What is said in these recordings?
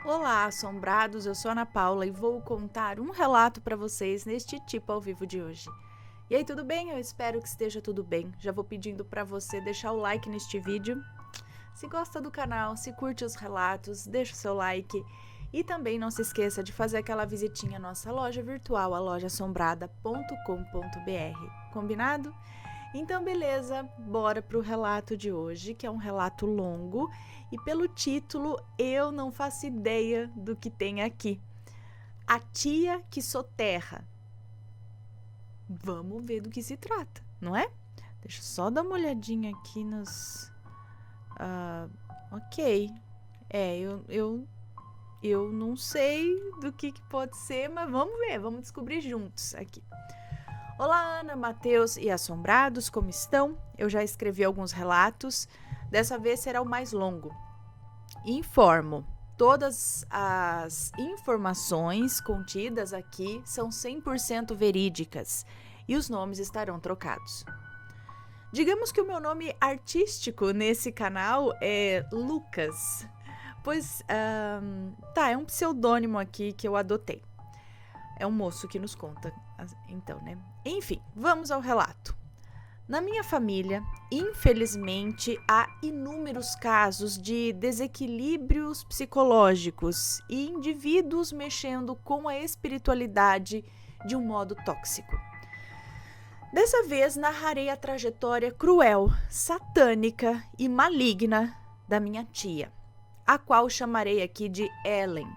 Olá, assombrados! Eu sou a Ana Paula e vou contar um relato para vocês neste tipo ao vivo de hoje. E aí, tudo bem? Eu espero que esteja tudo bem. Já vou pedindo para você deixar o like neste vídeo. Se gosta do canal, se curte os relatos, deixa o seu like. E também não se esqueça de fazer aquela visitinha à nossa loja virtual, a lojassombrada.com.br. Combinado? Então, beleza, bora pro relato de hoje, que é um relato longo, e pelo título eu não faço ideia do que tem aqui. A tia que soterra. Vamos ver do que se trata, não é? Deixa eu só dar uma olhadinha aqui nos... ok. Eu não sei do que pode ser, mas vamos ver, vamos descobrir juntos aqui. Olá, Ana, Matheus e assombrados, como estão? Eu já escrevi alguns relatos, dessa vez será o mais longo. Informo, todas as informações contidas aqui são 100% verídicas e os nomes estarão trocados. Digamos que o meu nome artístico nesse canal é Lucas, pois é um pseudônimo aqui que eu adotei. É um moço que nos conta, então, né? Enfim, vamos ao relato. Na minha família, infelizmente, há inúmeros casos de desequilíbrios psicológicos e indivíduos mexendo com a espiritualidade de um modo tóxico. Dessa vez, narrarei a trajetória cruel, satânica e maligna da minha tia, a qual chamarei aqui de Ellen.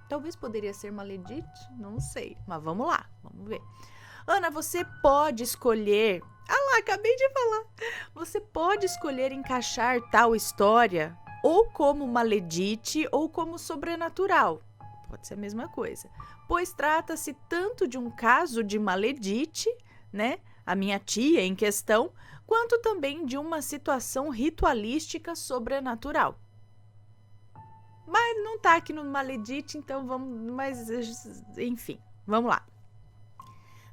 Talvez poderia ser Maledite, não sei, mas vamos lá, vamos ver. Ana, você pode escolher... Ah lá, acabei de falar. Você pode escolher encaixar tal história ou como Maledite ou como sobrenatural. Pode ser a mesma coisa. Pois trata-se tanto de um caso de Maledite, né, a minha tia em questão, quanto também de uma situação ritualística sobrenatural. Mas não tá aqui no Maledite, então vamos... Mas, enfim, vamos lá.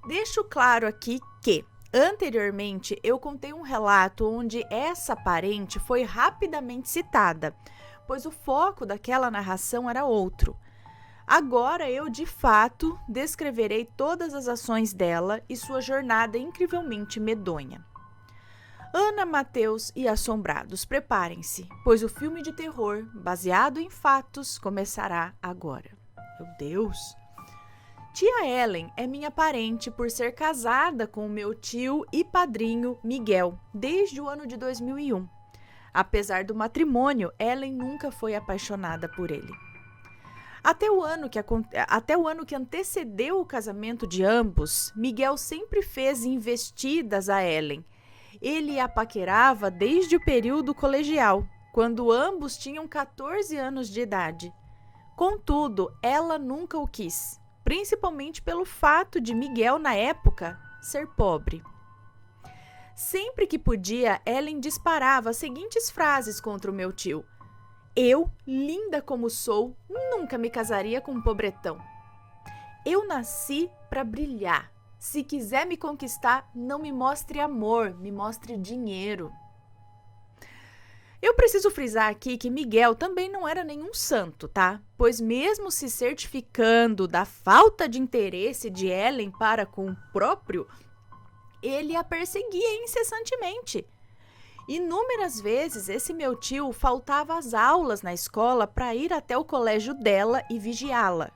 Deixo claro aqui que, anteriormente, eu contei um relato onde essa parente foi rapidamente citada, pois o foco daquela narração era outro. Agora eu, de fato, descreverei todas as ações dela e sua jornada incrivelmente medonha. Ana, Matheus e assombrados, preparem-se, pois o filme de terror, baseado em fatos, começará agora. Meu Deus! Tia Ellen é minha parente por ser casada com o meu tio e padrinho Miguel, desde o ano de 2001. Apesar do matrimônio, Ellen nunca foi apaixonada por ele. Até o ano que antecedeu o casamento de ambos, Miguel sempre fez investidas a Ellen. Ele a paquerava desde o período colegial, quando ambos tinham 14 anos de idade. Contudo, ela nunca o quis, principalmente pelo fato de Miguel, na época, ser pobre. Sempre que podia, Ellen disparava as seguintes frases contra o meu tio. Eu, linda como sou, nunca me casaria com um pobretão. Eu nasci para brilhar. Se quiser me conquistar, não me mostre amor, me mostre dinheiro. Eu preciso frisar aqui que Miguel também não era nenhum santo, tá? Pois mesmo se certificando da falta de interesse de Ellen para com o próprio, ele a perseguia incessantemente. Inúmeras vezes esse meu tio faltava às aulas na escola para ir até o colégio dela e vigiá-la.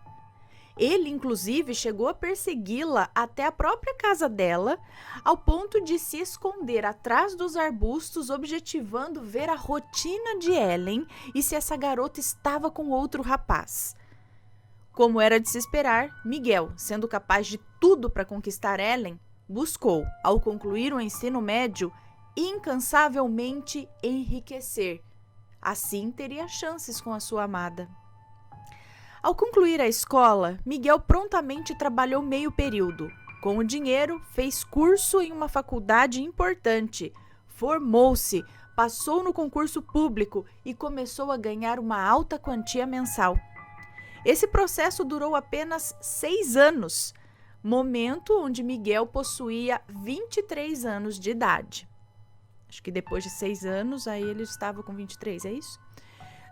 Ele, inclusive, chegou a persegui-la até a própria casa dela, ao ponto de se esconder atrás dos arbustos, objetivando ver a rotina de Ellen e se essa garota estava com outro rapaz. Como era de se esperar, Miguel, sendo capaz de tudo para conquistar Ellen, buscou, ao concluir o ensino médio, incansavelmente enriquecer. Assim teria chances com a sua amada. Ao concluir a escola, Miguel prontamente trabalhou meio período. Com o dinheiro, fez curso em uma faculdade importante, formou-se, passou no concurso público e começou a ganhar uma alta quantia mensal. Esse processo durou apenas 6 anos, momento onde Miguel possuía 23 anos de idade. Acho que depois de 6 anos, aí ele estava com 23, é isso?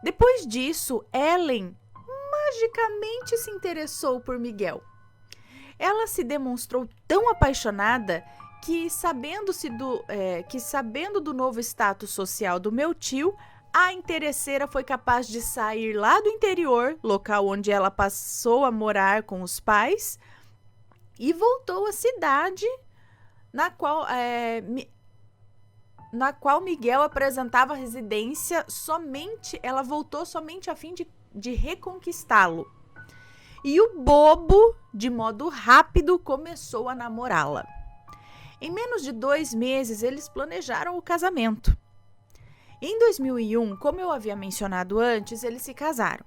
Depois disso, Ellen magicamente se interessou por Miguel. Ela se demonstrou tão apaixonada que, sabendo do novo status social do meu tio, a interesseira foi capaz de sair lá do interior, local onde ela passou a morar com os pais, e voltou à cidade na qual Miguel apresentava residência ela voltou somente a fim de reconquistá-lo. E o bobo, de modo rápido, começou a namorá-la. Em menos de 2 meses, eles planejaram o casamento. Em 2001, como eu havia mencionado antes, eles se casaram.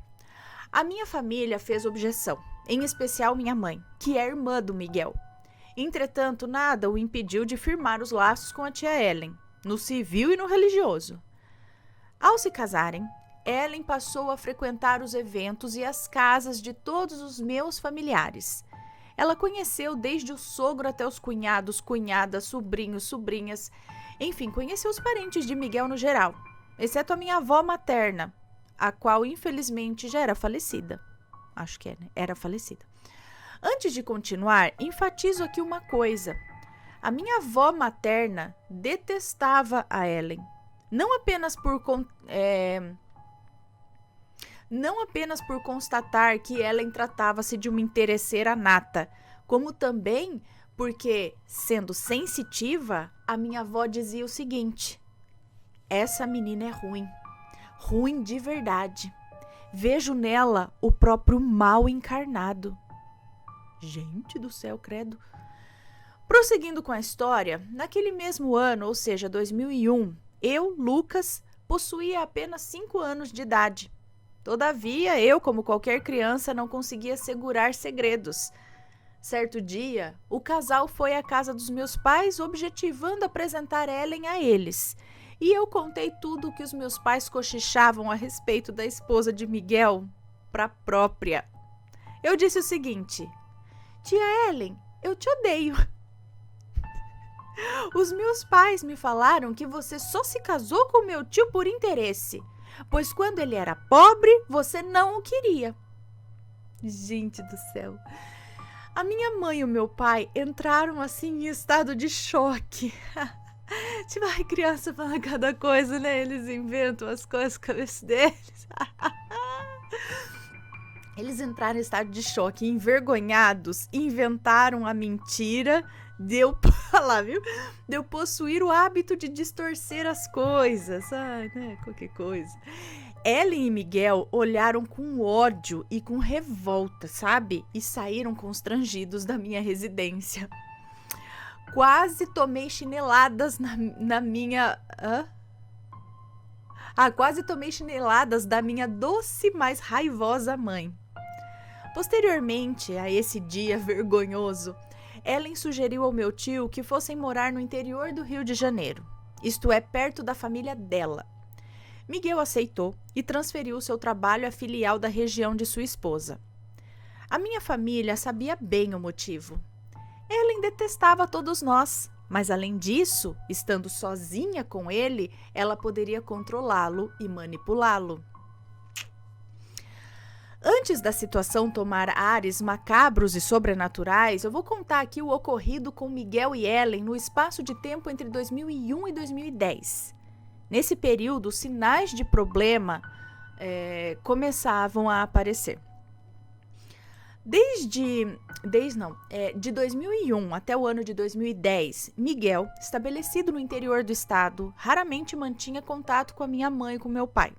A minha família fez objeção, em especial minha mãe, que é irmã do Miguel. Entretanto, nada o impediu de firmar os laços com a tia Ellen, no civil e no religioso. Ao se casarem, Ellen passou a frequentar os eventos e as casas de todos os meus familiares. Ela conheceu desde o sogro até os cunhados, cunhadas, sobrinhos, sobrinhas. Enfim, conheceu os parentes de Miguel no geral, exceto a minha avó materna, a qual infelizmente já era falecida. Acho que era falecida. Antes de continuar, enfatizo aqui uma coisa. A minha avó materna detestava a Ellen. Não apenas por constatar que Ellen tratava-se de uma interesseira nata, como também porque, sendo sensitiva, a minha avó dizia o seguinte: essa menina é ruim, ruim de verdade. Vejo nela o próprio mal encarnado. Gente do céu, credo. Prosseguindo com a história, naquele mesmo ano, ou seja, 2001, eu, Lucas, possuía apenas 5 anos de idade. Todavia, eu, como qualquer criança, não conseguia segurar segredos. Certo dia, o casal foi à casa dos meus pais, objetivando apresentar Ellen a eles. E eu contei tudo o que os meus pais cochichavam a respeito da esposa de Miguel para a própria. Eu disse o seguinte: tia Ellen, eu te odeio. Os meus pais me falaram que você só se casou com meu tio por interesse, pois quando ele era pobre, você não o queria. Gente do céu. A minha mãe e o meu pai entraram assim em estado de choque. Tipo, ai, criança fala cada coisa, né? Eles inventam as coisas com a cabeça deles. Eles entraram em estado de choque, envergonhados, inventaram a mentira de eu possuir o hábito de distorcer as coisas. Ai, né? Qualquer coisa. Ellen e Miguel olharam com ódio e com revolta, sabe? E saíram constrangidos da minha residência. Quase tomei chineladas na minha... quase tomei chineladas da minha doce, mas raivosa mãe. Posteriormente a esse dia vergonhoso, Ellen sugeriu ao meu tio que fossem morar no interior do Rio de Janeiro, isto é, perto da família dela. Miguel aceitou e transferiu seu trabalho à filial da região de sua esposa. A minha família sabia bem o motivo. Ellen detestava todos nós, mas além disso, estando sozinha com ele, ela poderia controlá-lo e manipulá-lo. Antes da situação tomar ares macabros e sobrenaturais, eu vou contar aqui o ocorrido com Miguel e Ellen no espaço de tempo entre 2001 e 2010. Nesse período, os sinais de problema começavam a aparecer. De 2001 até o ano de 2010, Miguel, estabelecido no interior do estado, raramente mantinha contato com a minha mãe e com meu pai.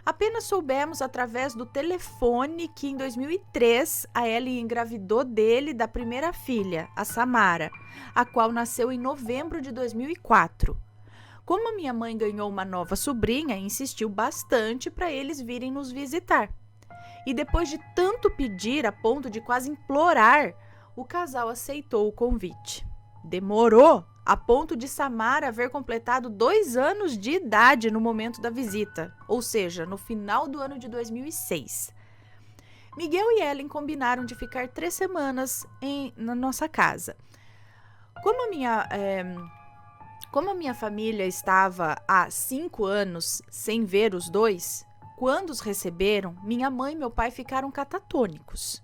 Apenas soubemos através do telefone que em 2003 a Ellen engravidou dele da primeira filha, a Samara, a qual nasceu em novembro de 2004. Como a minha mãe ganhou uma nova sobrinha, insistiu bastante para eles virem nos visitar. E depois de tanto pedir, a ponto de quase implorar, o casal aceitou o convite. Demorou a ponto de Samara haver completado 2 anos de idade no momento da visita, ou seja, no final do ano de 2006. Miguel e Ellen combinaram de ficar 3 semanas na nossa casa. Como a minha família estava há 5 anos sem ver os dois, quando os receberam, minha mãe e meu pai ficaram catatônicos.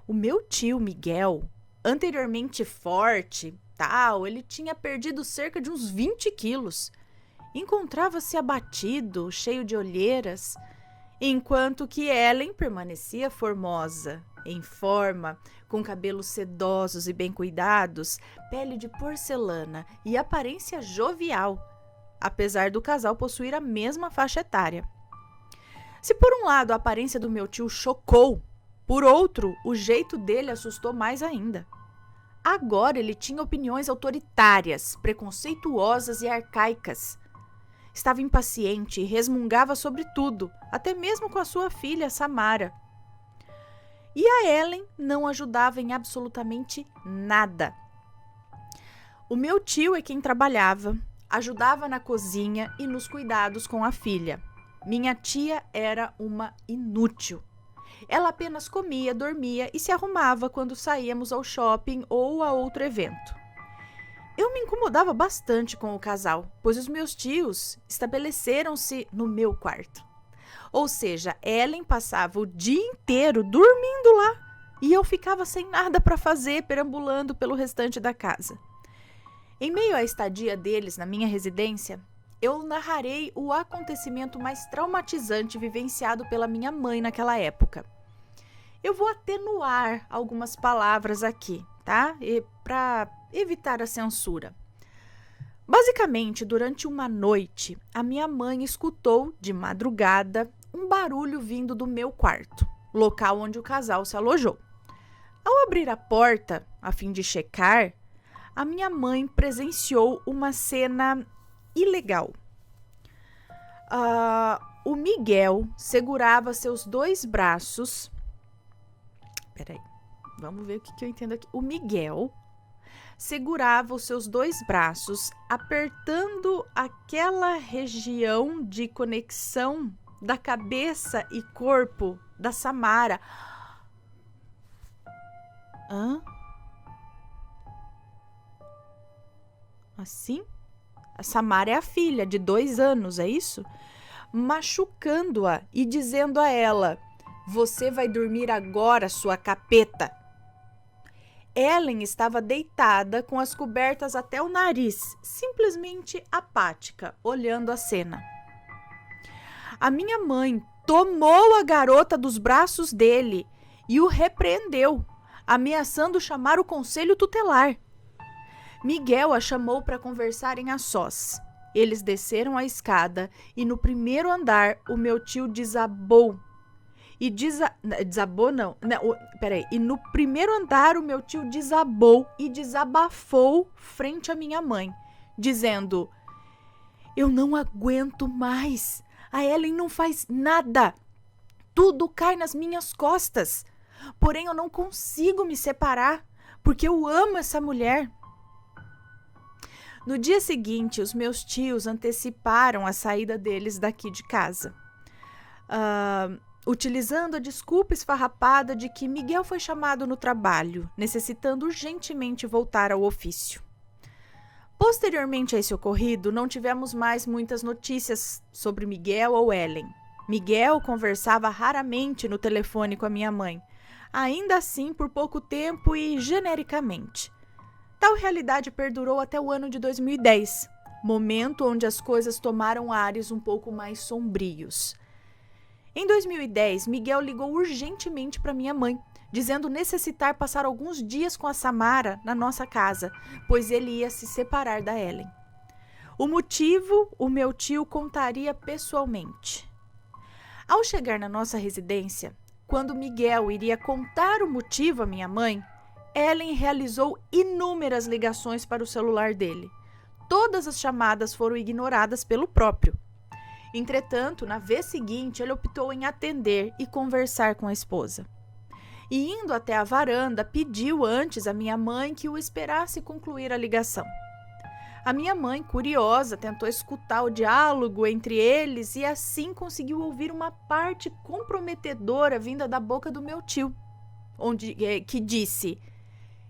O meu tio Miguel, anteriormente forte, ele tinha perdido cerca de uns 20 quilos. Encontrava-se abatido, cheio de olheiras, enquanto que Ellen permanecia formosa, em forma, com cabelos sedosos e bem cuidados, pele de porcelana e aparência jovial, apesar do casal possuir a mesma faixa etária. Se por um lado a aparência do meu tio chocou, por outro, o jeito dele assustou mais ainda. Agora ele tinha opiniões autoritárias, preconceituosas e arcaicas. Estava impaciente e resmungava sobre tudo, até mesmo com a sua filha, Samara. E a Ellen não ajudava em absolutamente nada. O meu tio é quem trabalhava, ajudava na cozinha e nos cuidados com a filha. Minha tia era uma inútil. Ela apenas comia, dormia e se arrumava quando saíamos ao shopping ou a outro evento. Eu me incomodava bastante com o casal, pois os meus tios estabeleceram-se no meu quarto. Ou seja, Ellen passava o dia inteiro dormindo lá e eu ficava sem nada para fazer, perambulando pelo restante da casa. Em meio à estadia deles na minha residência, eu narrarei o acontecimento mais traumatizante vivenciado pela minha mãe naquela época. Eu vou atenuar algumas palavras aqui, tá? Para evitar a censura. Basicamente, durante uma noite, a minha mãe escutou, de madrugada, um barulho vindo do meu quarto, local onde o casal se alojou. Ao abrir a porta, a fim de checar, a minha mãe presenciou uma cena ilegal. O Miguel segurava seus dois braços. Peraí, vamos ver o que eu entendo aqui. O Miguel segurava os seus dois braços, apertando aquela região de conexão da cabeça e corpo da Samara. Assim? A Samara é a filha de 2 anos, é isso? Machucando-a e dizendo a ela: "Você vai dormir agora, sua capeta." Ellen estava deitada com as cobertas até o nariz, simplesmente apática, olhando a cena. A minha mãe tomou a garota dos braços dele e o repreendeu, ameaçando chamar o conselho tutelar. Miguel a chamou para conversarem a sós. Eles desceram a escada e no primeiro andar o meu tio desabou. E no primeiro andar o meu tio desabou e desabafou frente à minha mãe, dizendo: "Eu não aguento mais. A Ellen não faz nada. Tudo cai nas minhas costas. Porém, eu não consigo me separar, porque eu amo essa mulher." No dia seguinte, os meus tios anteciparam a saída deles daqui de casa, utilizando a desculpa esfarrapada de que Miguel foi chamado no trabalho, necessitando urgentemente voltar ao ofício. Posteriormente a esse ocorrido, não tivemos mais muitas notícias sobre Miguel ou Ellen. Miguel conversava raramente no telefone com a minha mãe, ainda assim por pouco tempo e genericamente. Tal realidade perdurou até o ano de 2010, momento onde as coisas tomaram ares um pouco mais sombrios. Em 2010, Miguel ligou urgentemente para minha mãe, dizendo necessitar passar alguns dias com a Samara na nossa casa, pois ele ia se separar da Ellen. O motivo, o meu tio contaria pessoalmente. Ao chegar na nossa residência, quando Miguel iria contar o motivo à minha mãe, Ellen realizou inúmeras ligações para o celular dele. Todas as chamadas foram ignoradas pelo próprio. Entretanto, na vez seguinte, ele optou em atender e conversar com a esposa. E indo até a varanda, pediu antes à minha mãe que o esperasse concluir a ligação. A minha mãe, curiosa, tentou escutar o diálogo entre eles e assim conseguiu ouvir uma parte comprometedora vinda da boca do meu tio, que disse: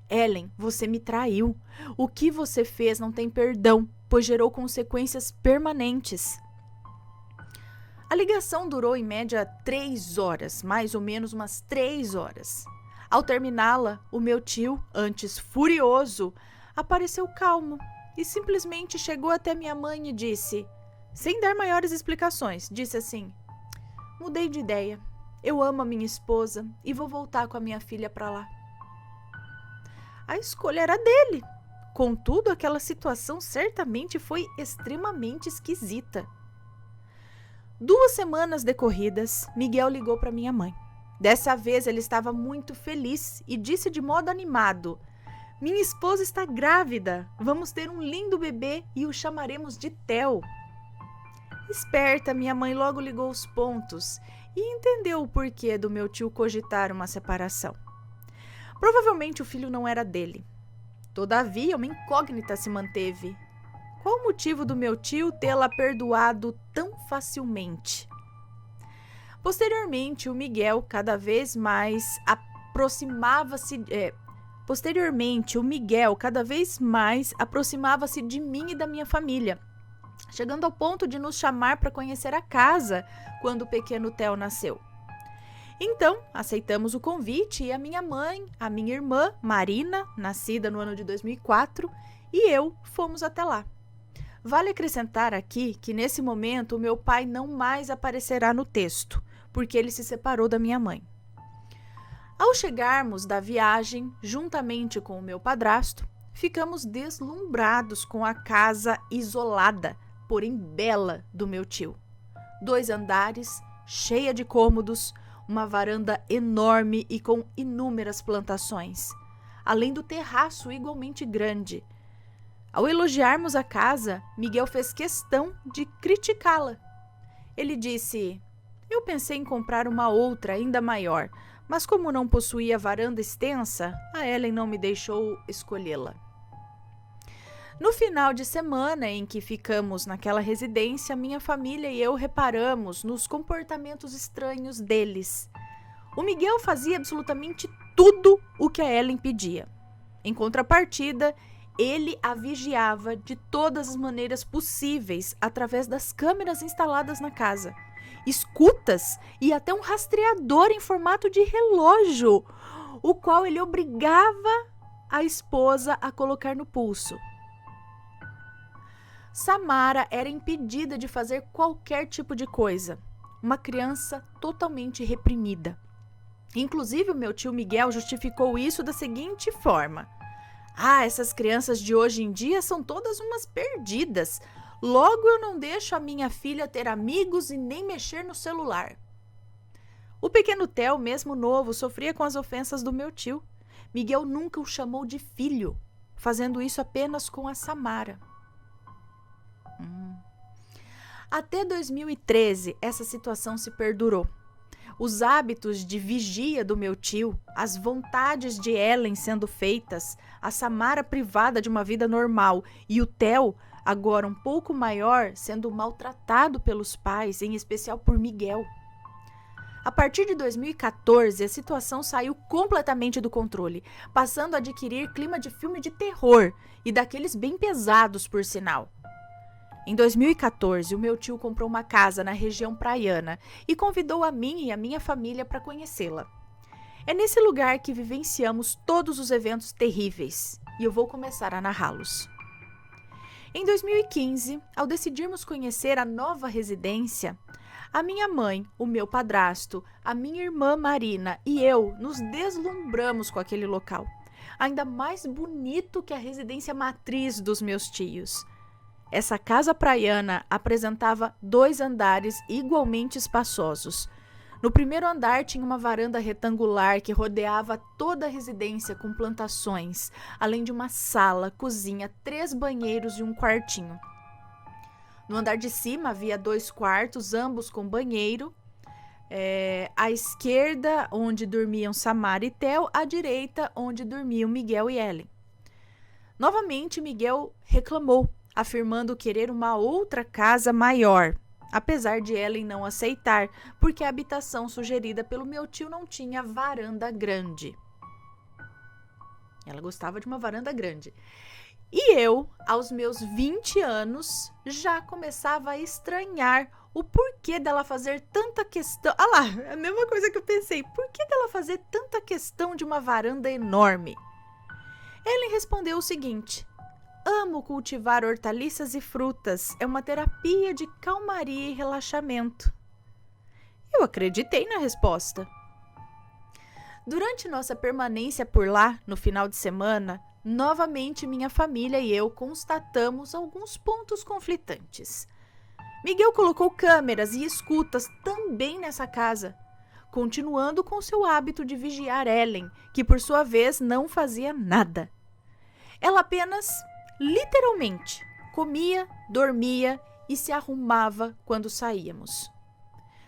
"Ellen, você me traiu. O que você fez não tem perdão, pois gerou consequências permanentes." A ligação durou em média 3 horas, mais ou menos umas 3 horas. Ao terminá-la, o meu tio, antes furioso, apareceu calmo e simplesmente chegou até minha mãe e disse, sem dar maiores explicações, disse assim: mudei de ideia, eu amo a minha esposa e vou voltar com a minha filha para lá. A escolha era dele. Contudo, aquela situação certamente foi extremamente esquisita. 2 semanas decorridas, Miguel ligou para minha mãe. Dessa vez ele estava muito feliz e disse de modo animado: minha esposa está grávida, vamos ter um lindo bebê e o chamaremos de Theo. Esperta, minha mãe logo ligou os pontos e entendeu o porquê do meu tio cogitar uma separação. Provavelmente o filho não era dele. Todavia, uma incógnita se manteve. Qual o motivo do meu tio tê-la perdoado tão facilmente? Posteriormente, o Miguel cada vez mais aproximava-se de mim e da minha família, chegando ao ponto de nos chamar para conhecer a casa quando o pequeno Theo nasceu. Então, aceitamos o convite e a minha mãe, a minha irmã, Marina, nascida no ano de 2004, e eu fomos até lá. Vale acrescentar aqui que nesse momento o meu pai não mais aparecerá no texto, porque ele se separou da minha mãe. Ao chegarmos da viagem, juntamente com o meu padrasto, ficamos deslumbrados com a casa isolada, porém bela, do meu tio. 2 andares, cheia de cômodos, uma varanda enorme e com inúmeras plantações, além do terraço igualmente grande. Ao elogiarmos a casa, Miguel fez questão de criticá-la. Ele disse: eu pensei em comprar uma outra ainda maior, mas como não possuía varanda extensa, a Ellen não me deixou escolhê-la. No final de semana em que ficamos naquela residência, minha família e eu reparamos nos comportamentos estranhos deles. O Miguel fazia absolutamente tudo o que a Ellen pedia. Em contrapartida, ele a vigiava de todas as maneiras possíveis através das câmeras instaladas na casa, escutas e até um rastreador em formato de relógio, o qual ele obrigava a esposa a colocar no pulso. Samara era impedida de fazer qualquer tipo de coisa, uma criança totalmente reprimida. Inclusive, o meu tio Miguel justificou isso da seguinte forma: essas crianças de hoje em dia são todas umas perdidas. Logo eu não deixo a minha filha ter amigos e nem mexer no celular. O pequeno Theo, mesmo novo, sofria com as ofensas do meu tio. Miguel nunca o chamou de filho, fazendo isso apenas com a Samara. Até 2013, essa situação se perdurou. Os hábitos de vigia do meu tio, as vontades de Ellen sendo feitas, a Samara privada de uma vida normal e o Theo, agora um pouco maior, sendo maltratado pelos pais, em especial por Miguel. A partir de 2014, a situação saiu completamente do controle, passando a adquirir clima de filme de terror e daqueles bem pesados, por sinal. Em 2014, o meu tio comprou uma casa na região praiana e convidou a mim e a minha família para conhecê-la. É nesse lugar que vivenciamos todos os eventos terríveis e eu vou começar a narrá-los. Em 2015, ao decidirmos conhecer a nova residência, a minha mãe, o meu padrasto, a minha irmã Marina e eu nos deslumbramos com aquele local, ainda mais bonito que a residência matriz dos meus tios. Essa casa praiana apresentava 2 andares igualmente espaçosos. No primeiro andar tinha uma varanda retangular que rodeava toda a residência com plantações, além de uma sala, cozinha, 3 banheiros e um quartinho. No andar de cima havia 2 quartos, ambos com banheiro. À esquerda, onde dormiam Samara e Theo, à direita, onde dormiam Miguel e Ellen. Novamente, Miguel reclamou, afirmando querer uma outra casa maior, apesar de Ellen não aceitar, porque a habitação sugerida pelo meu tio não tinha varanda grande. Ela gostava de uma varanda grande. E eu, aos meus 20 anos, já começava a estranhar o porquê dela fazer tanta questão. Ah lá, é a mesma coisa que eu pensei. Por que dela fazer tanta questão de uma varanda enorme? Ellen respondeu o seguinte: amo cultivar hortaliças e frutas. É uma terapia de calmaria e relaxamento. Eu acreditei na resposta. Durante nossa permanência por lá, no final de semana, novamente minha família e eu constatamos alguns pontos conflitantes. Miguel colocou câmeras e escutas também nessa casa, continuando com seu hábito de vigiar Ellen, que por sua vez não fazia nada. Ela apenas, literalmente, comia, dormia e se arrumava quando saíamos.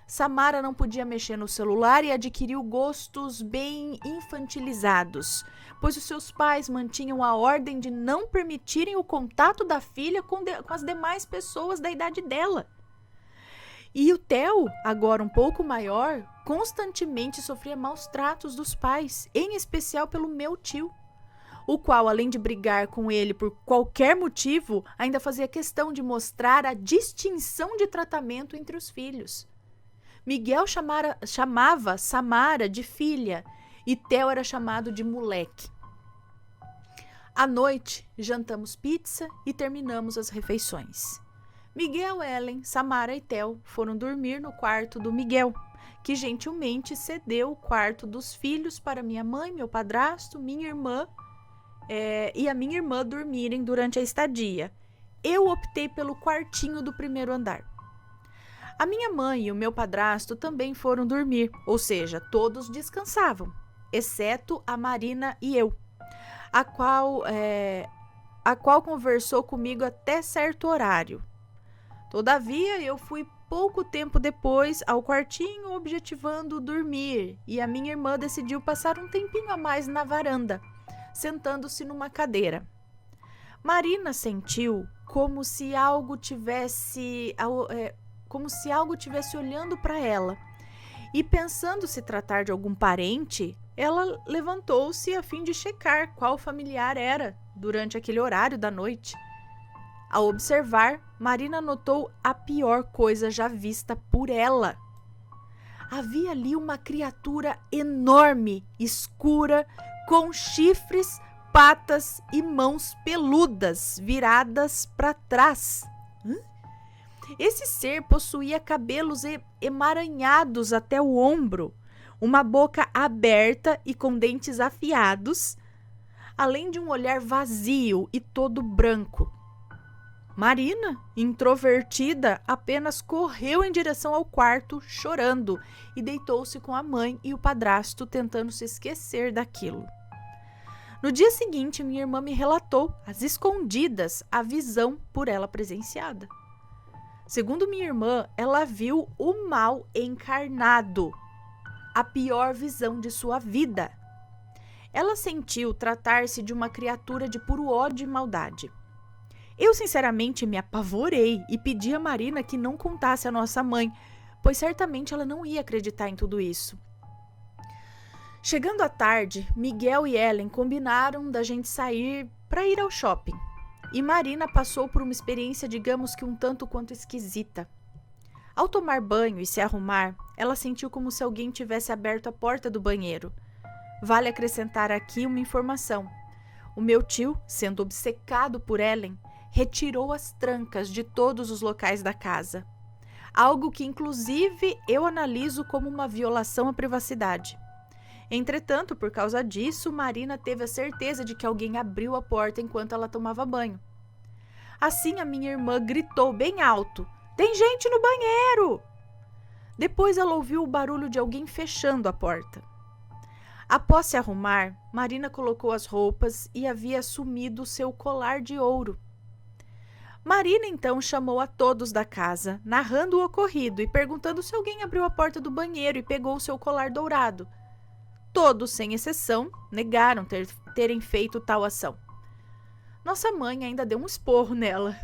Samara não podia mexer no celular e adquiriu gostos bem infantilizados, pois os seus pais mantinham a ordem de não permitirem o contato da filha com as demais pessoas da idade dela. E o Theo, agora um pouco maior, constantemente sofria maus tratos dos pais, em especial pelo meu tio, o qual, além de brigar com ele por qualquer motivo, ainda fazia questão de mostrar a distinção de tratamento entre os filhos. Miguel chamava Samara de filha e Theo era chamado de moleque. À noite, jantamos pizza e terminamos as refeições. Miguel, Ellen, Samara e Theo foram dormir no quarto do Miguel, que gentilmente cedeu o quarto dos filhos para minha mãe, meu padrasto, minha irmã e a minha irmã dormirem durante a estadia. Eu optei pelo quartinho do primeiro andar. A minha mãe e o meu padrasto também foram dormir, ou seja, todos descansavam, exceto a Marina e eu, a qual conversou comigo até certo horário. Todavia, eu fui pouco tempo depois ao quartinho objetivando dormir, e a minha irmã decidiu passar um tempinho a mais na varanda, sentando-se numa cadeira. Marina sentiu como se algo tivesse olhando para ela. E pensando se tratar de algum parente, ela levantou-se a fim de checar qual familiar era durante aquele horário da noite. Ao observar, Marina notou a pior coisa já vista por ela. Havia ali uma criatura enorme, escura, com chifres, patas e mãos peludas viradas para trás. Esse ser possuía cabelos emaranhados até o ombro, uma boca aberta e com dentes afiados, além de um olhar vazio e todo branco. Marina, introvertida, apenas correu em direção ao quarto, chorando, e deitou-se com a mãe e o padrasto, tentando se esquecer daquilo. No dia seguinte, minha irmã me relatou, às escondidas, a visão por ela presenciada. Segundo minha irmã, ela viu o mal encarnado, a pior visão de sua vida. Ela sentiu tratar-se de uma criatura de puro ódio e maldade. Eu, sinceramente, me apavorei e pedi a Marina que não contasse à nossa mãe, pois certamente ela não ia acreditar em tudo isso. Chegando à tarde, Miguel e Ellen combinaram da gente sair para ir ao shopping. E Marina passou por uma experiência, digamos que um tanto quanto esquisita. Ao tomar banho e se arrumar, ela sentiu como se alguém tivesse aberto a porta do banheiro. Vale acrescentar aqui uma informação. O meu tio, sendo obcecado por Ellen, retirou as trancas de todos os locais da casa. Algo que, inclusive, eu analiso como uma violação à privacidade. Entretanto, por causa disso, Marina teve a certeza de que alguém abriu a porta enquanto ela tomava banho. Assim, a minha irmã gritou bem alto: "Tem gente no banheiro!" Depois ela ouviu o barulho de alguém fechando a porta. Após se arrumar, Marina colocou as roupas e havia assumido seu colar de ouro. Marina então chamou a todos da casa, narrando o ocorrido e perguntando se alguém abriu a porta do banheiro e pegou o seu colar dourado. Todos, sem exceção, negaram terem feito tal ação. Nossa mãe ainda deu um esporro nela.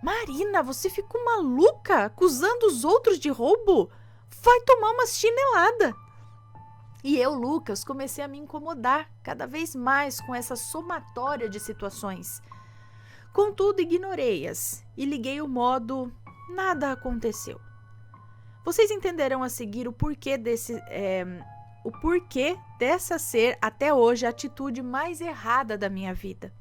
"Marina, você ficou maluca acusando os outros de roubo? Vai tomar uma chinelada!" E eu, Lucas, comecei a me incomodar cada vez mais com essa somatória de situações. Contudo, ignorei-as e liguei o modo "nada aconteceu". Vocês entenderão a seguir o porquê dessa ser até hoje a atitude mais errada da minha vida.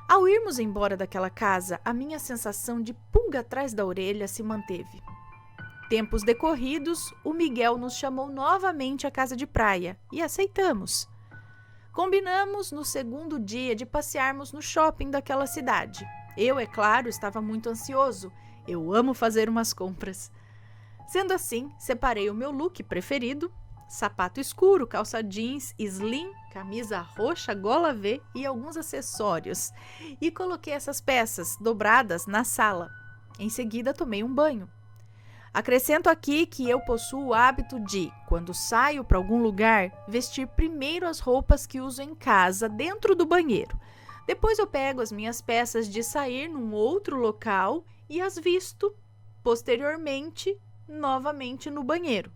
Ao irmos embora daquela casa, a minha sensação de pulga atrás da orelha se manteve. Tempos decorridos, o Miguel nos chamou novamente à casa de praia e aceitamos. Combinamos no segundo dia de passearmos no shopping daquela cidade. Eu, é claro, estava muito ansioso. Eu amo fazer umas compras. Sendo assim, separei o meu look preferido: sapato escuro, calça jeans, slim, camisa roxa, gola V e alguns acessórios. E coloquei essas peças dobradas na sala. Em seguida, tomei um banho. Acrescento aqui que eu possuo o hábito de, quando saio para algum lugar, vestir primeiro as roupas que uso em casa, dentro do banheiro. Depois eu pego as minhas peças de sair num outro local e as visto, posteriormente, novamente no banheiro.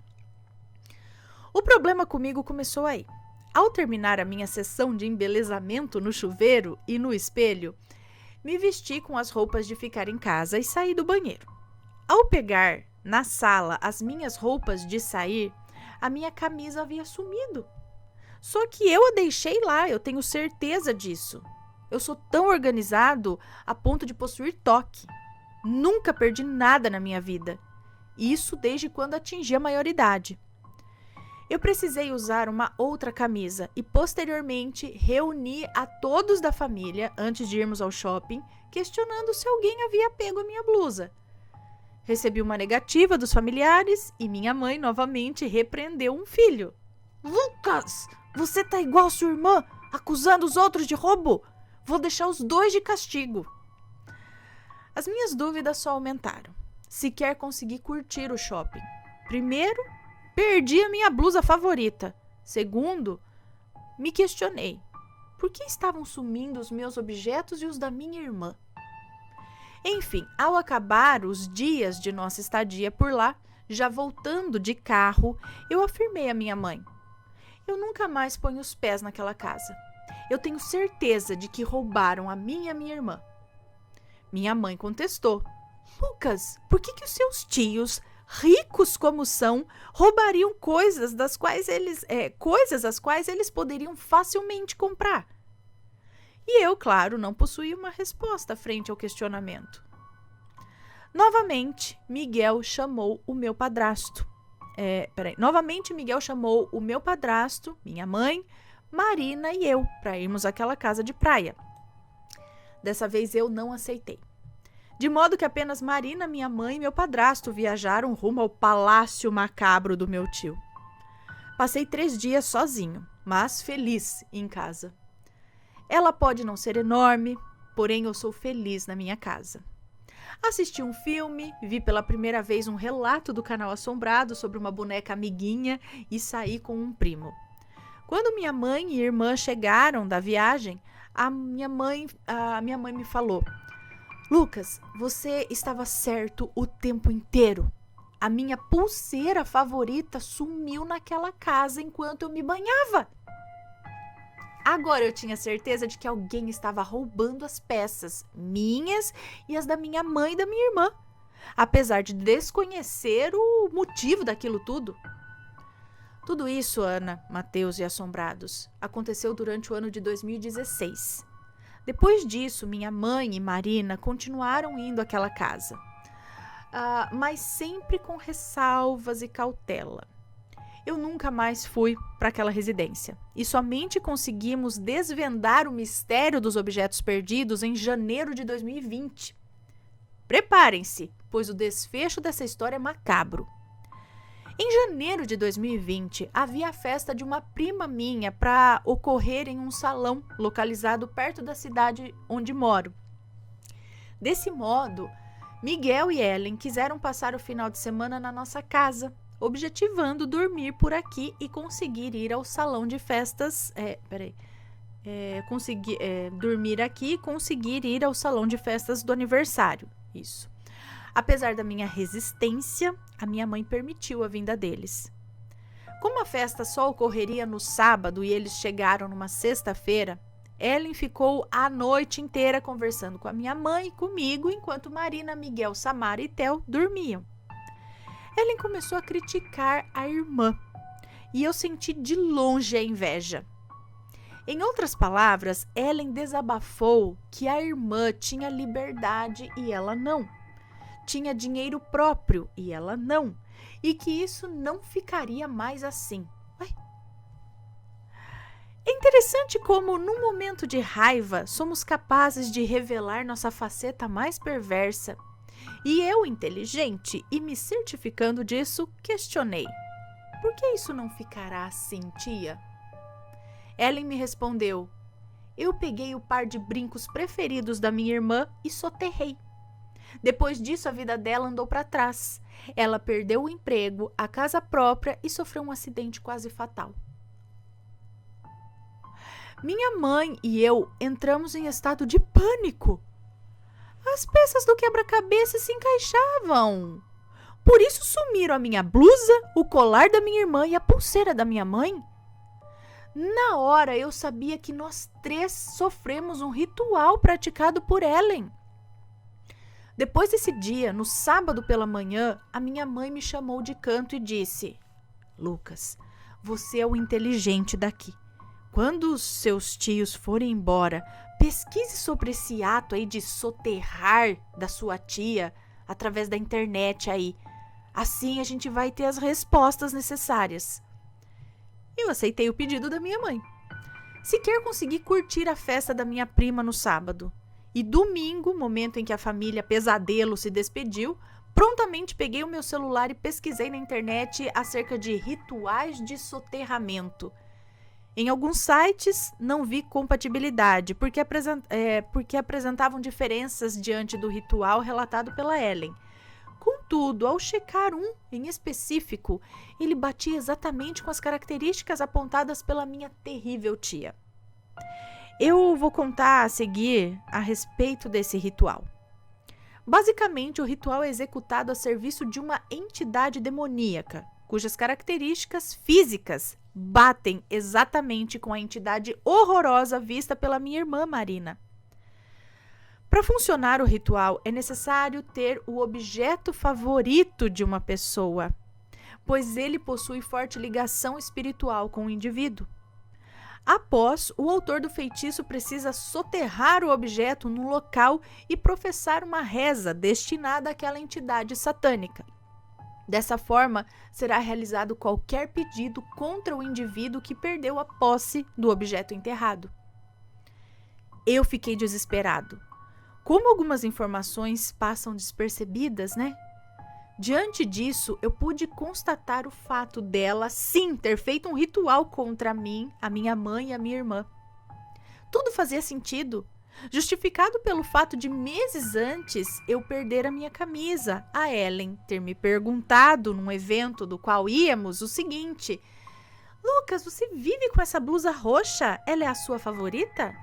O problema comigo começou aí. Ao terminar a minha sessão de embelezamento no chuveiro e no espelho, me vesti com as roupas de ficar em casa e saí do banheiro. Ao pegar na sala as minhas roupas de sair, a minha camisa havia sumido. Só que eu a deixei lá, eu tenho certeza disso. Eu sou tão organizado a ponto de possuir toque. Nunca perdi nada na minha vida. Isso desde quando atingi a maioridade. Eu precisei usar uma outra camisa e posteriormente reuni a todos da família antes de irmos ao shopping, questionando se alguém havia pego a minha blusa. Recebi uma negativa dos familiares e minha mãe novamente repreendeu um filho. Lucas, você tá igual sua irmã, acusando os outros de roubo? Vou deixar os dois de castigo. As minhas dúvidas só aumentaram. Sequer consegui curtir o shopping. Primeiro, perdi a minha blusa favorita. Segundo, me questionei. Por que estavam sumindo os meus objetos e os da minha irmã? Enfim, ao acabar os dias de nossa estadia por lá, já voltando de carro, eu afirmei à minha mãe: eu nunca mais ponho os pés naquela casa. Eu tenho certeza de que roubaram a mim e a minha irmã. Minha mãe contestou: Lucas, por que os seus tios, ricos como são, roubariam coisas as quais eles poderiam facilmente comprar? E eu, claro, não possuía uma resposta frente ao questionamento. Novamente, Miguel chamou o meu padrasto. Minha mãe, Marina e eu, para irmos àquela casa de praia. Dessa vez eu não aceitei. De modo que apenas Marina, minha mãe e meu padrasto viajaram rumo ao palácio macabro do meu tio. Passei 3 dias sozinho, mas feliz em casa. Ela pode não ser enorme, porém eu sou feliz na minha casa. Assisti um filme, vi pela primeira vez um relato do Canal Assombrado sobre uma boneca amiguinha e saí com um primo. Quando minha mãe e irmã chegaram da viagem, a minha mãe me falou: Lucas, você estava certo o tempo inteiro. A minha pulseira favorita sumiu naquela casa enquanto eu me banhava. Agora eu tinha certeza de que alguém estava roubando as peças, minhas e as da minha mãe e da minha irmã, apesar de desconhecer o motivo daquilo tudo. Tudo isso, Ana, Mateus e assombrados, aconteceu durante o ano de 2016. Depois disso, minha mãe e Marina continuaram indo àquela casa, mas sempre com ressalvas e cautela. Eu nunca mais fui para aquela residência e somente conseguimos desvendar o mistério dos objetos perdidos em janeiro de 2020. Preparem-se, pois o desfecho dessa história é macabro. Em janeiro de 2020, havia a festa de uma prima minha para ocorrer em um salão localizado perto da cidade onde moro. Desse modo, Miguel e Ellen quiseram passar o final de semana na nossa casa, objetivando dormir por aqui e conseguir ir ao salão de festas. Dormir aqui e conseguir ir ao salão de festas do aniversário. Isso. Apesar da minha resistência, a minha mãe permitiu a vinda deles. Como a festa só ocorreria no sábado e eles chegaram numa sexta-feira, Ellen ficou a noite inteira conversando com a minha mãe e comigo, enquanto Marina, Miguel, Samara e Theo dormiam. Ellen começou a criticar a irmã e eu senti de longe a inveja. Em outras palavras, Ellen desabafou que a irmã tinha liberdade e ela não. Tinha dinheiro próprio e ela não. E que isso não ficaria mais assim. Ué? É interessante como, num momento de raiva, somos capazes de revelar nossa faceta mais perversa. E eu, inteligente e me certificando disso, questionei. Por que isso não ficará assim, tia? Ellen me respondeu. Eu peguei o par de brincos preferidos da minha irmã e soterrei. Depois disso, a vida dela andou para trás. Ela perdeu o emprego, a casa própria e sofreu um acidente quase fatal. Minha mãe e eu entramos em estado de pânico. As peças do quebra-cabeça se encaixavam. Por isso sumiram a minha blusa, o colar da minha irmã e a pulseira da minha mãe. Na hora eu sabia que nós três sofremos um ritual praticado por Ellen. Depois desse dia, no sábado pela manhã, a minha mãe me chamou de canto e disse: Lucas, você é o inteligente daqui. Quando os seus tios forem embora, pesquise sobre esse ato aí de soterrar da sua tia através da internet aí. Assim a gente vai ter as respostas necessárias. Eu aceitei o pedido da minha mãe. Sequer consegui curtir a festa da minha prima no sábado. E domingo, momento em que a família Pesadelo se despediu, prontamente peguei o meu celular e pesquisei na internet acerca de rituais de soterramento. Em alguns sites não vi compatibilidade, porque apresentavam diferenças diante do ritual relatado pela Ellen. Contudo, ao checar um em específico, ele batia exatamente com as características apontadas pela minha terrível tia. Eu vou contar a seguir a respeito desse ritual. Basicamente, o ritual é executado a serviço de uma entidade demoníaca, cujas características físicas batem exatamente com a entidade horrorosa vista pela minha irmã Marina. Para funcionar o ritual, é necessário ter o objeto favorito de uma pessoa, pois ele possui forte ligação espiritual com o indivíduo. Após, o autor do feitiço precisa soterrar o objeto no local e professar uma reza destinada àquela entidade satânica. Dessa forma, será realizado qualquer pedido contra o indivíduo que perdeu a posse do objeto enterrado. Eu fiquei desesperado. Como algumas informações passam despercebidas, né? Diante disso, eu pude constatar o fato dela, sim, ter feito um ritual contra mim, a minha mãe e a minha irmã. Tudo fazia sentido, justificado pelo fato de meses antes eu perder a minha camisa, a Ellen ter me perguntado num evento do qual íamos o seguinte: Lucas, você vive com essa blusa roxa? Ela é a sua favorita?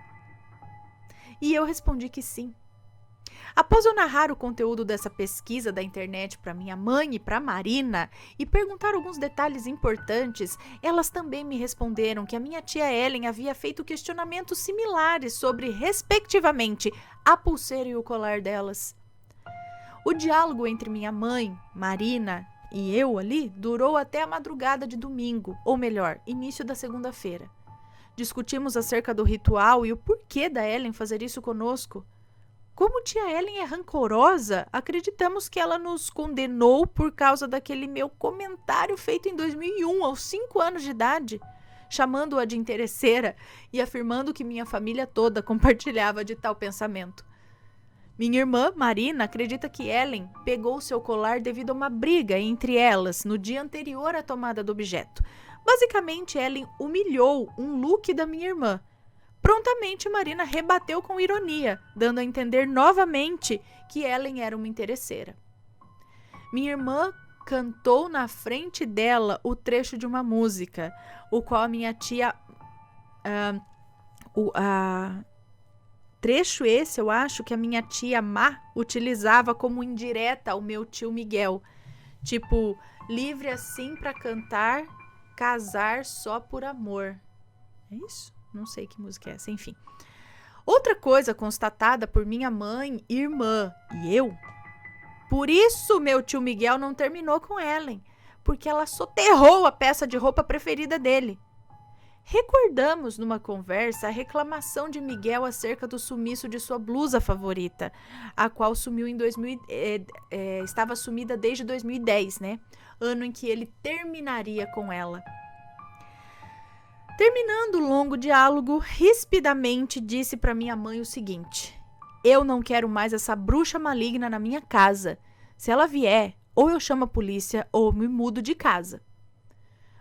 E eu respondi que sim. Após eu narrar o conteúdo dessa pesquisa da internet para minha mãe e para Marina e perguntar alguns detalhes importantes, elas também me responderam que a minha tia Ellen havia feito questionamentos similares sobre, respectivamente, a pulseira e o colar delas. O diálogo entre minha mãe, Marina e eu ali durou até a madrugada de domingo, ou melhor, início da segunda-feira. Discutimos acerca do ritual e o porquê da Ellen fazer isso conosco. Como tia Ellen é rancorosa, acreditamos que ela nos condenou por causa daquele meu comentário feito em 2001, aos 5 anos de idade, chamando-a de interesseira e afirmando que minha família toda compartilhava de tal pensamento. Minha irmã, Marina, acredita que Ellen pegou seu colar devido a uma briga entre elas no dia anterior à tomada do objeto. Basicamente, Ellen humilhou um look da minha irmã. Prontamente, Marina rebateu com ironia, dando a entender novamente que Ellen era uma interesseira. Minha irmã cantou na frente dela o trecho de uma música, o qual a minha tia... trecho esse, eu acho, que a minha tia Má utilizava como indireta ao meu tio Miguel. Tipo, livre assim pra cantar, casar só por amor. É isso? Não sei que música é essa, enfim. Outra coisa constatada por minha mãe, irmã e eu Por isso meu tio Miguel não terminou com Ellen, porque ela soterrou a peça de roupa preferida dele. Recordamos numa conversa a reclamação de Miguel acerca do sumiço de sua blusa favorita, a qual sumiu em estava sumida desde 2010, né? Ano em que ele terminaria com ela. Terminando o longo diálogo, rispidamente disse para minha mãe o seguinte: eu não quero mais essa bruxa maligna na minha casa. Se ela vier, ou eu chamo a polícia ou me mudo de casa.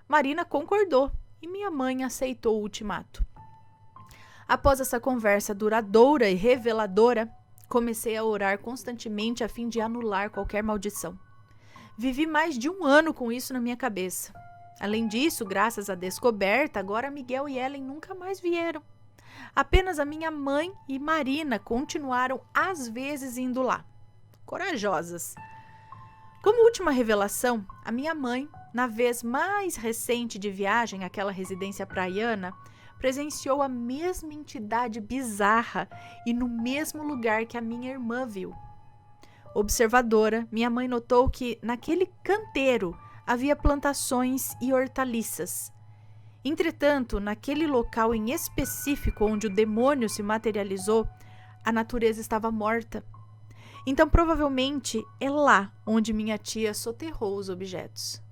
Marina concordou e minha mãe aceitou o ultimato. Após essa conversa duradoura e reveladora, comecei a orar constantemente a fim de anular qualquer maldição. Vivi mais de 1 ano com isso na minha cabeça. Além disso, graças à descoberta, agora Miguel e Ellen nunca mais vieram. Apenas a minha mãe e Marina continuaram às vezes indo lá. Corajosas. Como última revelação, a minha mãe, na vez mais recente de viagem àquela residência praiana, presenciou a mesma entidade bizarra e no mesmo lugar que a minha irmã viu. Observadora, minha mãe notou que naquele canteiro havia plantações e hortaliças. Entretanto, naquele local em específico onde o demônio se materializou, a natureza estava morta. Então, provavelmente, é lá onde minha tia soterrou os objetos.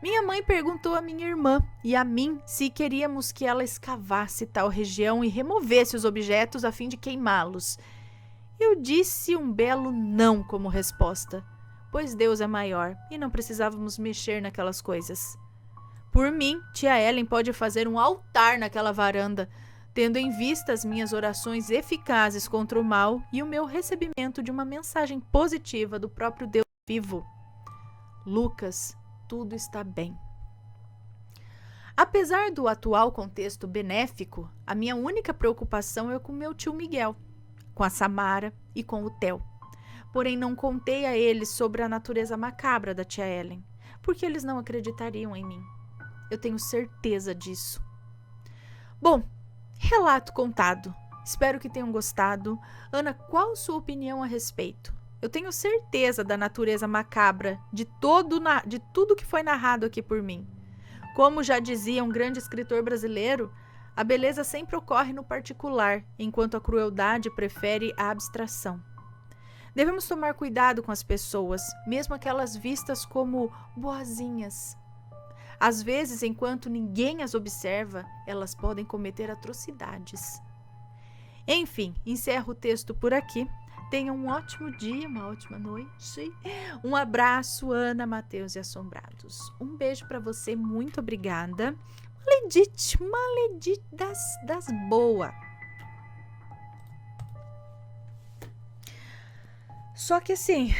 Minha mãe perguntou a minha irmã e a mim se queríamos que ela escavasse tal região e removesse os objetos a fim de queimá-los. Eu disse um belo não como resposta, pois Deus é maior e não precisávamos mexer naquelas coisas. Por mim, tia Ellen pode fazer um altar naquela varanda, tendo em vista as minhas orações eficazes contra o mal e o meu recebimento de uma mensagem positiva do próprio Deus vivo. Lucas, tudo está bem. Apesar do atual contexto benéfico, a minha única preocupação é com meu tio Miguel, com a Samara e com o Theo. Porém, não contei a eles sobre a natureza macabra da tia Ellen, porque eles não acreditariam em mim. Eu tenho certeza disso. Bom, relato contado. Espero que tenham gostado. Ana, qual sua opinião a respeito? Eu tenho certeza da natureza macabra de tudo que foi narrado aqui por mim. Como já dizia um grande escritor brasileiro, a beleza sempre ocorre no particular, enquanto a crueldade prefere a abstração. Devemos tomar cuidado com as pessoas, mesmo aquelas vistas como boazinhas. Às vezes, enquanto ninguém as observa, elas podem cometer atrocidades. Enfim, encerro o texto por aqui. Tenha um ótimo dia, uma ótima noite. Um abraço, Ana, Matheus e Assombrados. Um beijo para você, muito obrigada. Maledite das boas. Só que assim,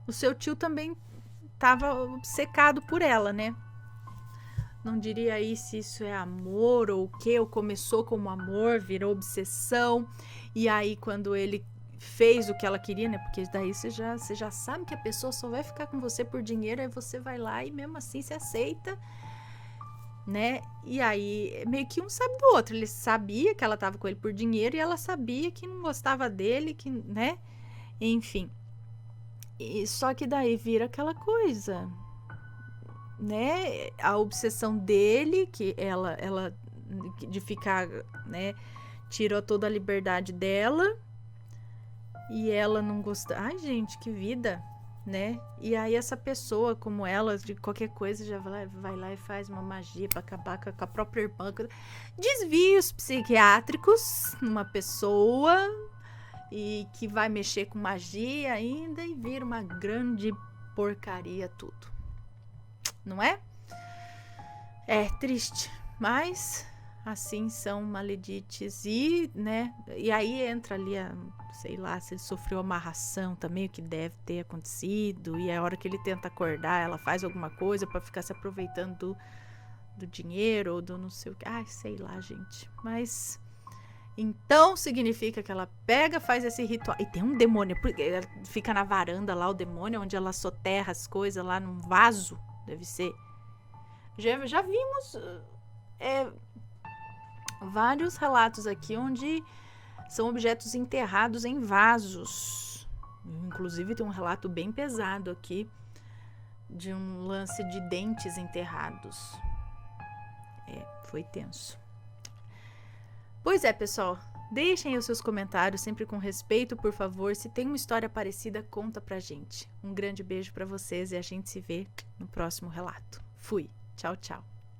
o seu tio também estava obcecado por ela, né? Não diria aí se isso é amor ou o quê, ou começou como amor, virou obsessão, e aí quando ele fez o que ela queria, né? Porque daí você já sabe que a pessoa só vai ficar com você por dinheiro, aí você vai lá e mesmo assim se aceita, né? E aí meio que um sabe do outro. Ele sabia que ela tava com ele por dinheiro e ela sabia que não gostava dele, que, né? Enfim. E só que daí vira aquela coisa, né? A obsessão dele, que ela de ficar, né? Tirou toda a liberdade dela e ela não gosta. Ai, gente, que vida, né? E aí essa pessoa como ela, de qualquer coisa, já vai lá e faz uma magia para acabar com a própria irmã. Desvios psiquiátricos numa pessoa e que vai mexer com magia ainda e vira uma grande porcaria tudo. Não é? É triste, mas assim são maledites e, né? E aí entra ali sei lá, se ele sofreu amarração também, o que deve ter acontecido, e a hora que ele tenta acordar, ela faz alguma coisa para ficar se aproveitando do dinheiro ou do não sei o que. Ai, sei lá, gente. Mas então significa que ela pega, faz esse ritual. E tem um demônio, porque ela fica na varanda lá, o demônio, onde ela soterra as coisas lá num vaso, deve ser. Já vimos vários relatos aqui onde são objetos enterrados em vasos. Inclusive tem um relato bem pesado aqui de um lance de dentes enterrados. Foi tenso. Pois é, pessoal, deixem aí os seus comentários, sempre com respeito, por favor. Se tem uma história parecida, conta pra gente. Um grande beijo pra vocês e a gente se vê no próximo relato. Fui. Tchau, tchau.